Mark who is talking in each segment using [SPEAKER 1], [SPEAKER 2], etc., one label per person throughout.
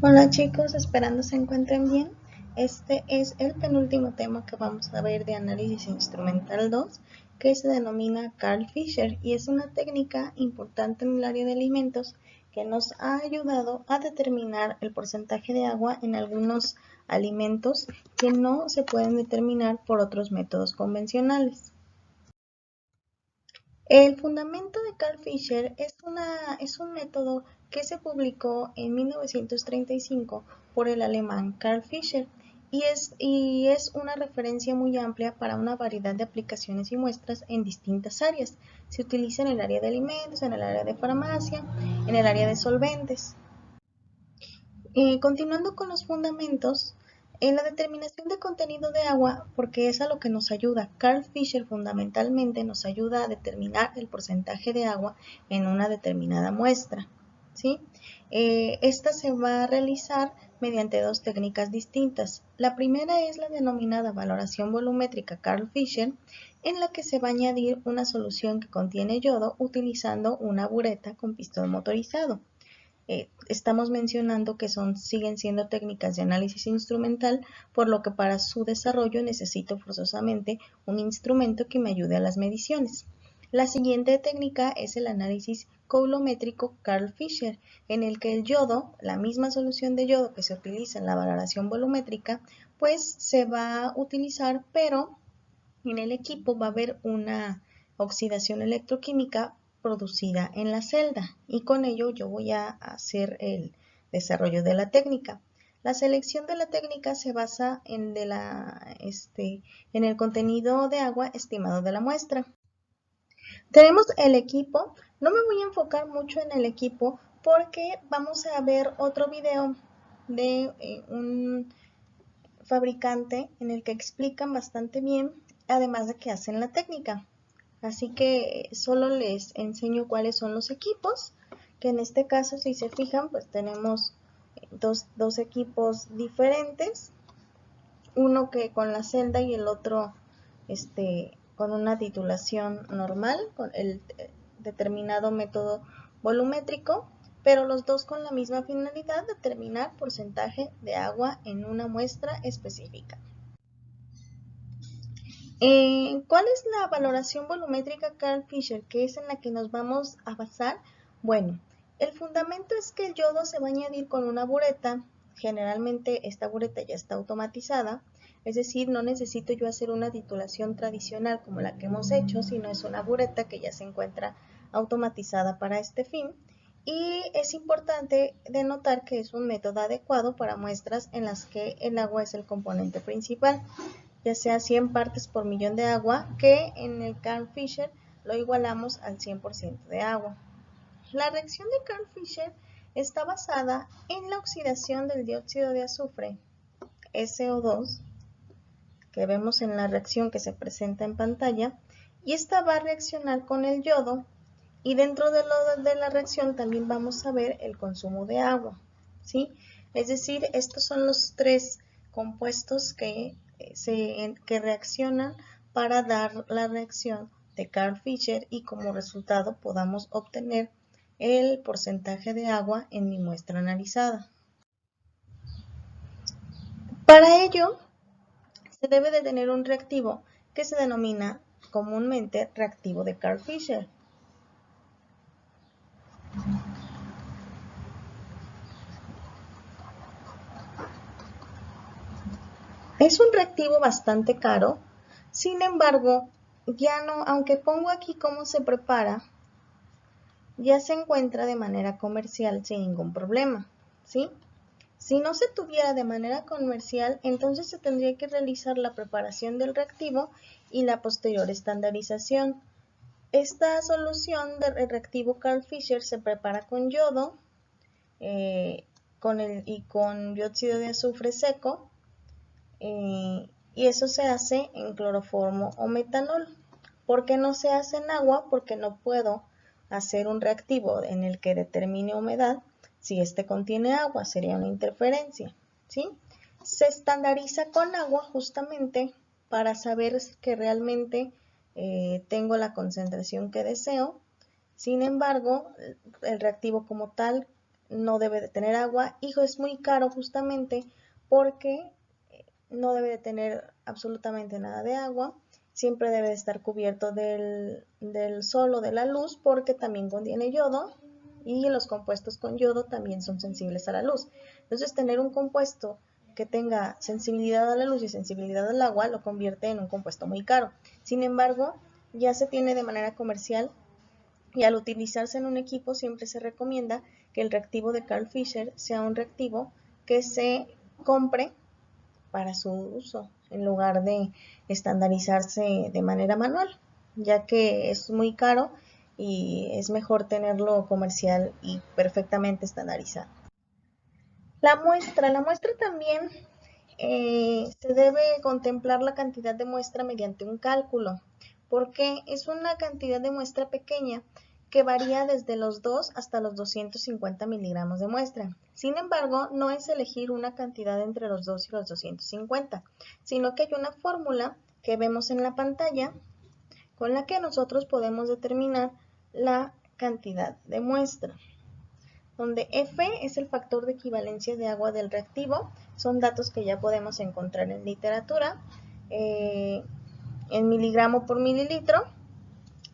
[SPEAKER 1] Hola chicos, esperando se encuentren bien. Este es el penúltimo tema que vamos a ver de análisis instrumental 2, que se denomina Carl Fisher y es una técnica importante en el área de alimentos que nos ha ayudado a determinar el porcentaje de agua en algunos alimentos que no se pueden determinar por otros métodos convencionales. El fundamento de Carl Fisher es un método que se publicó en 1935 por el alemán Carl Fischer y es una referencia muy amplia para una variedad de aplicaciones y muestras en distintas áreas. Se utiliza en el área de alimentos, en el área de farmacia, en el área de solventes. Continuando con los fundamentos, en la determinación de contenido de agua, porque es a lo que nos ayuda, Carl Fisher fundamentalmente nos ayuda a determinar el porcentaje de agua en una determinada muestra. ¿Sí? Esta se va a realizar mediante dos técnicas distintas. La primera es la denominada valoración volumétrica Carl Fisher, en la que se va a añadir una solución que contiene yodo utilizando una bureta con pistón motorizado. Estamos mencionando que siguen siendo técnicas de análisis instrumental, por lo que para su desarrollo necesito forzosamente un instrumento que me ayude a las mediciones. La siguiente técnica es el análisis coulométrico Carl Fisher, en el que el yodo, la misma solución de yodo que se utiliza en la valoración volumétrica, pues se va a utilizar, pero en el equipo va a haber una oxidación electroquímica producida en la celda y con ello yo voy a hacer el desarrollo de la técnica. La selección de la técnica se basa en el contenido de agua estimado de la muestra. Tenemos el equipo. No me voy a enfocar mucho en el equipo porque vamos a ver otro video de un fabricante en el que explican bastante bien, además de que hacen la técnica. Así que solo les enseño cuáles son los equipos, que en este caso, si se fijan, pues tenemos dos equipos diferentes, uno que con la celda y el otro con una titulación normal, con el determinado método volumétrico, pero los dos con la misma finalidad, determinar porcentaje de agua en una muestra específica. ¿Cuál es la valoración volumétrica Carl Fisher, que es en la que nos vamos a basar? Bueno, el fundamento es que el yodo se va a añadir con una bureta. Generalmente esta bureta ya está automatizada, es decir, no necesito yo hacer una titulación tradicional como la que hemos hecho, sino es una bureta que ya se encuentra automatizada para este fin. Y es importante denotar que es un método adecuado para muestras en las que el agua es el componente principal, ya sea 100 partes por millón de agua, que en el Carl Fisher lo igualamos al 100% de agua. La reacción de Carl Fisher está basada en la oxidación del dióxido de azufre, SO2, que vemos en la reacción que se presenta en pantalla, y esta va a reaccionar con el yodo, y dentro de la reacción también vamos a ver el consumo de agua, ¿sí? Es decir, estos son los tres compuestos que reaccionan para dar la reacción de Carl Fisher y como resultado podamos obtener el porcentaje de agua en mi muestra analizada. Para ello, se debe de tener un reactivo que se denomina comúnmente reactivo de Carl Fisher. Es un reactivo bastante caro, sin embargo, ya no, aunque pongo aquí cómo se prepara, ya se encuentra de manera comercial sin ningún problema, ¿sí? Si no se tuviera de manera comercial, entonces se tendría que realizar la preparación del reactivo y la posterior estandarización. Esta solución del reactivo Carl Fisher se prepara con yodo y con dióxido de azufre seco, y eso se hace en cloroformo o metanol. ¿Por qué no se hace en agua? Porque no puedo hacer un reactivo en el que determine humedad si este contiene agua, sería una interferencia, ¿sí? Se estandariza con agua justamente para saber que realmente tengo la concentración que deseo. Sin embargo, el reactivo como tal no debe de tener agua y es muy caro justamente porque no debe de tener absolutamente nada de agua. Siempre debe de estar cubierto del sol o de la luz porque también contiene yodo y los compuestos con yodo también son sensibles a la luz. Entonces tener un compuesto que tenga sensibilidad a la luz y sensibilidad al agua lo convierte en un compuesto muy caro. Sin embargo, ya se tiene de manera comercial y al utilizarse en un equipo siempre se recomienda que el reactivo de Carl Fisher sea un reactivo que se compre para su uso en lugar de estandarizarse de manera manual, ya que es muy caro y es mejor tenerlo comercial y perfectamente estandarizado. La muestra también se debe contemplar la cantidad de muestra mediante un cálculo, porque es una cantidad de muestra pequeña que varía desde los 2 hasta los 250 miligramos de muestra. Sin embargo, no es elegir una cantidad entre los 2 y los 250, sino que hay una fórmula que vemos en la pantalla con la que nosotros podemos determinar la cantidad de muestra, donde F es el factor de equivalencia de agua del reactivo. Son datos que ya podemos encontrar en literatura, en miligramo por mililitro.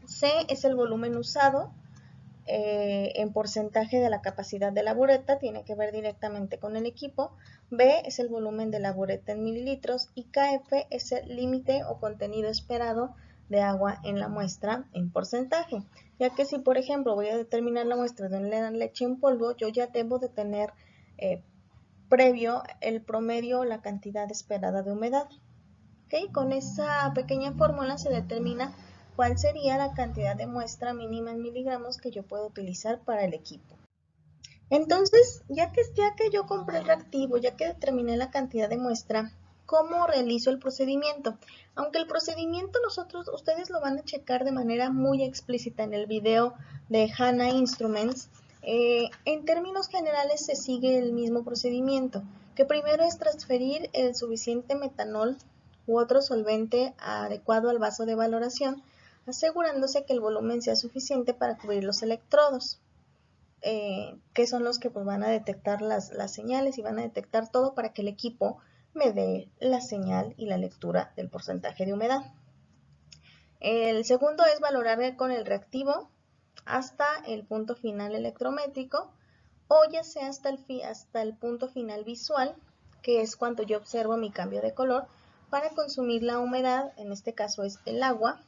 [SPEAKER 1] C es el volumen usado en porcentaje de la capacidad de la bureta, tiene que ver directamente con el equipo. B es el volumen de la bureta en mililitros y KF es el límite o contenido esperado de agua en la muestra en porcentaje, ya que si por ejemplo voy a determinar la muestra de una leche en polvo, yo ya debo de tener previo el promedio o la cantidad esperada de humedad. ¿Okay? Con esa pequeña fórmula se determina cuál sería la cantidad de muestra mínima en miligramos que yo puedo utilizar para el equipo. Entonces, ya que yo compré el reactivo, ya que determiné la cantidad de muestra, ¿cómo realizo el procedimiento? Aunque el procedimiento ustedes lo van a checar de manera muy explícita en el video de HANA Instruments, en términos generales se sigue el mismo procedimiento, que primero es transferir el suficiente metanol u otro solvente adecuado al vaso de valoración, asegurándose que el volumen sea suficiente para cubrir los electrodos. Que son los que pues, van a detectar las señales y van a detectar todo para que el equipo me dé la señal y la lectura del porcentaje de humedad. El segundo es valorar con el reactivo hasta el punto final electrométrico o ya sea hasta el punto final visual, que es cuando yo observo mi cambio de color para consumir la humedad, en este caso es el agua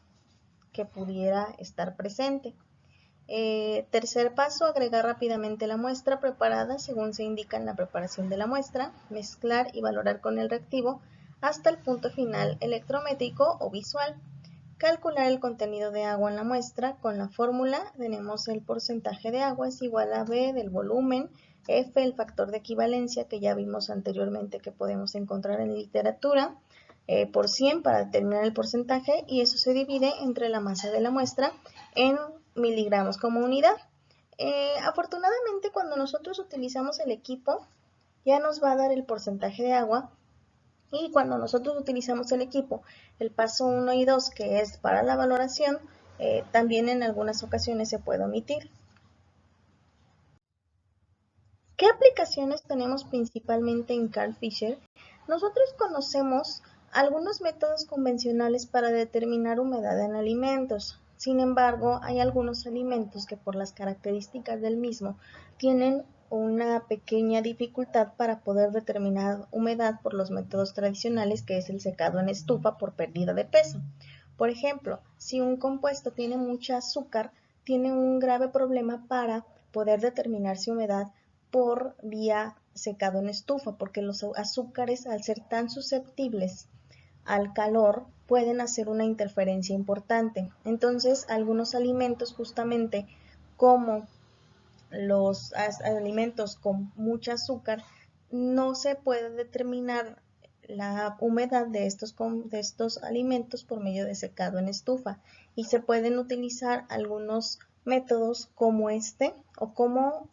[SPEAKER 1] que pudiera estar presente. Tercer paso, agregar rápidamente la muestra preparada según se indica en la preparación de la muestra, mezclar y valorar con el reactivo hasta el punto final electrométrico o visual. Calcular el contenido de agua en la muestra con la fórmula, tenemos el porcentaje de agua es igual a B del volumen, F el factor de equivalencia que ya vimos anteriormente que podemos encontrar en literatura, por 100 para determinar el porcentaje y eso se divide entre la masa de la muestra en miligramos como unidad. Afortunadamente cuando nosotros utilizamos el equipo ya nos va a dar el porcentaje de agua y cuando nosotros utilizamos el equipo, el paso 1 y 2 que es para la valoración, también en algunas ocasiones se puede omitir. ¿Qué aplicaciones tenemos principalmente en Carl Fisher? Nosotros conocemos algunos métodos convencionales para determinar humedad en alimentos. Sin embargo, hay algunos alimentos que por las características del mismo tienen una pequeña dificultad para poder determinar humedad por los métodos tradicionales, que es el secado en estufa por pérdida de peso. Por ejemplo, si un compuesto tiene mucha azúcar, tiene un grave problema para poder determinar su humedad por vía secado en estufa, porque los azúcares al ser tan susceptibles al calor pueden hacer una interferencia importante. Entonces, algunos alimentos justamente como los alimentos con mucha azúcar, no se puede determinar la humedad de estos alimentos por medio de secado en estufa y se pueden utilizar algunos métodos como este o como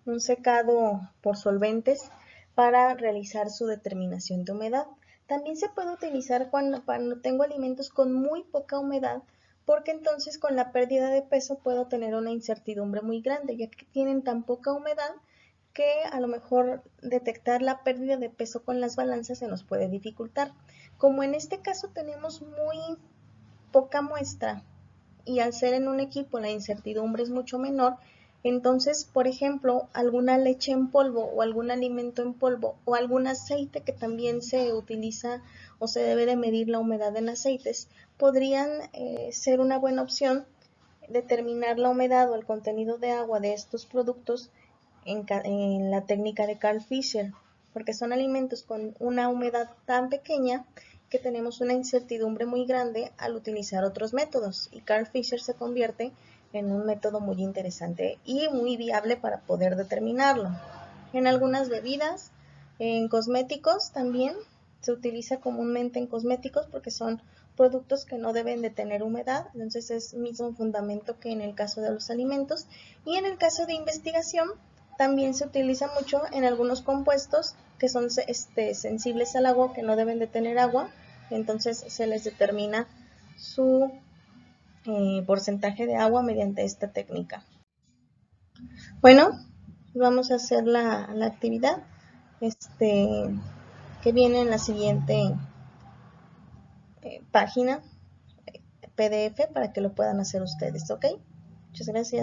[SPEAKER 1] un secado por solventes para realizar su determinación de humedad. También se puede utilizar cuando tengo alimentos con muy poca humedad porque entonces con la pérdida de peso puedo tener una incertidumbre muy grande, ya que tienen tan poca humedad que a lo mejor detectar la pérdida de peso con las balanzas se nos puede dificultar. Como en este caso tenemos muy poca muestra y al ser en un equipo la incertidumbre es mucho menor, entonces, por ejemplo, alguna leche en polvo o algún alimento en polvo o algún aceite que también se utiliza o se debe de medir la humedad en aceites, podrían ser una buena opción determinar la humedad o el contenido de agua de estos productos en la técnica de Carl Fisher, porque son alimentos con una humedad tan pequeña que tenemos una incertidumbre muy grande al utilizar otros métodos, y Carl Fisher se convierte en un método muy interesante y muy viable para poder determinarlo. En algunas bebidas, en cosméticos también se utiliza comúnmente en cosméticos porque son productos que no deben de tener humedad, entonces es mismo fundamento que en el caso de los alimentos. Y en el caso de investigación también se utiliza mucho en algunos compuestos que son sensibles al agua, que no deben de tener agua, entonces se les determina su porcentaje de agua mediante esta técnica. Bueno, vamos a hacer la actividad que viene en la siguiente página PDF para que lo puedan hacer ustedes, ¿ok? Muchas gracias.